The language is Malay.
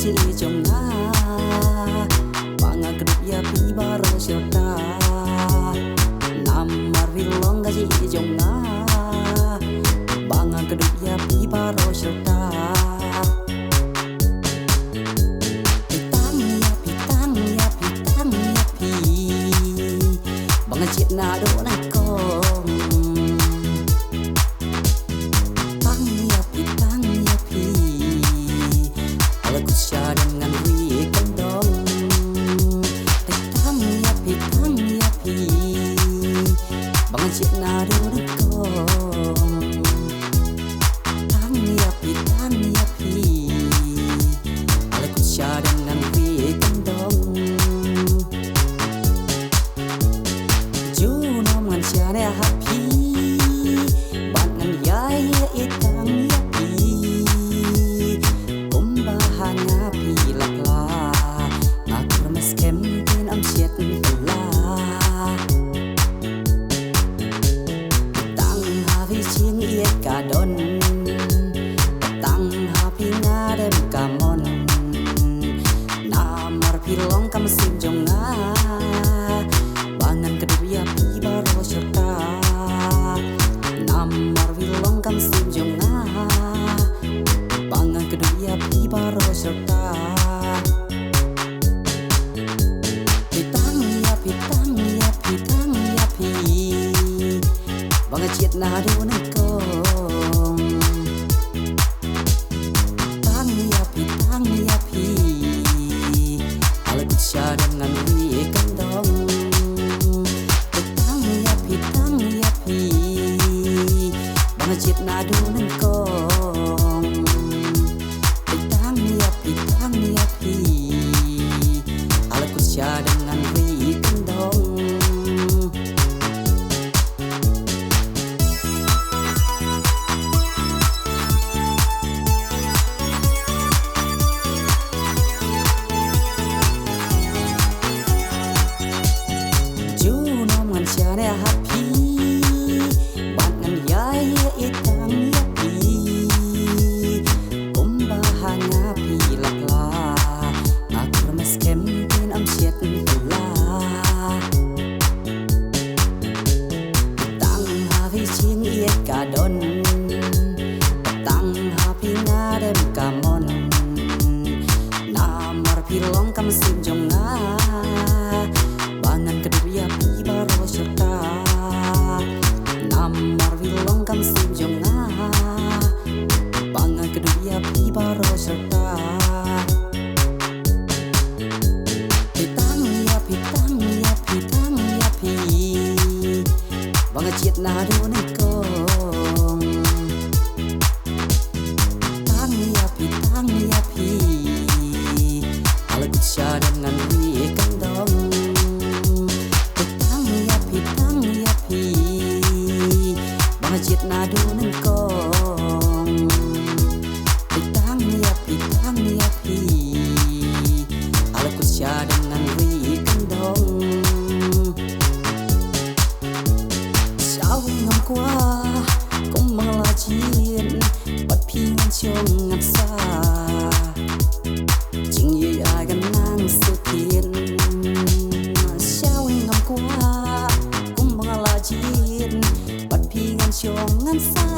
gaji jonga banga keduk ya pi baro syota namar vilong gaji jonga banga keduk ya pi baro syota pitang ya pitang ya pitang ya pi banga cit na do na kong dengan wi kendong pitang ya pi bang cik nado dekong tang ya pi ala kusya dengan wi kendong juno man syane happy bangan ya itang ya pi hanya pilak lah ngakur mas kempen am siat lah tang havi cing ie kadon tang havi ngadem kamon namar pilong kam sim jonga bangan kedua ya pi baro syota namar pilong kam sim jonga bangan kedua ya pi baro syota pitang ya pi bangan cit nado nekong tang ya pi ala kusya dengan wi kendong pitang ya pi bangan cit nado nekong pitang ya pi ala kusya dengan wi kendong juno man syane happy bangan ya itang ya pi kumbahanya pilak lah ngakur mas kempen am siat lah tang havi cing ie kadon tang havi ngadem kamon namar pilong kam sim jonga bangan kedua ya pi baro syota namar pilong kam sim jonga bangan kedua ya pi baro syota pitang ya pi bangan cit nado nekong tang ya pi ala kusya dengan wi kendong pitang ya pi bangan cit nado nekong pitang ya pi ala kusya dengan wi kendong sao ngam qua cũng mang la chiến bắt phi ngang chông ngập xa chừng ye ai gan nang sự thiên sao ngam qua cũng mang la chiến bắt phi ngang chông ngập xa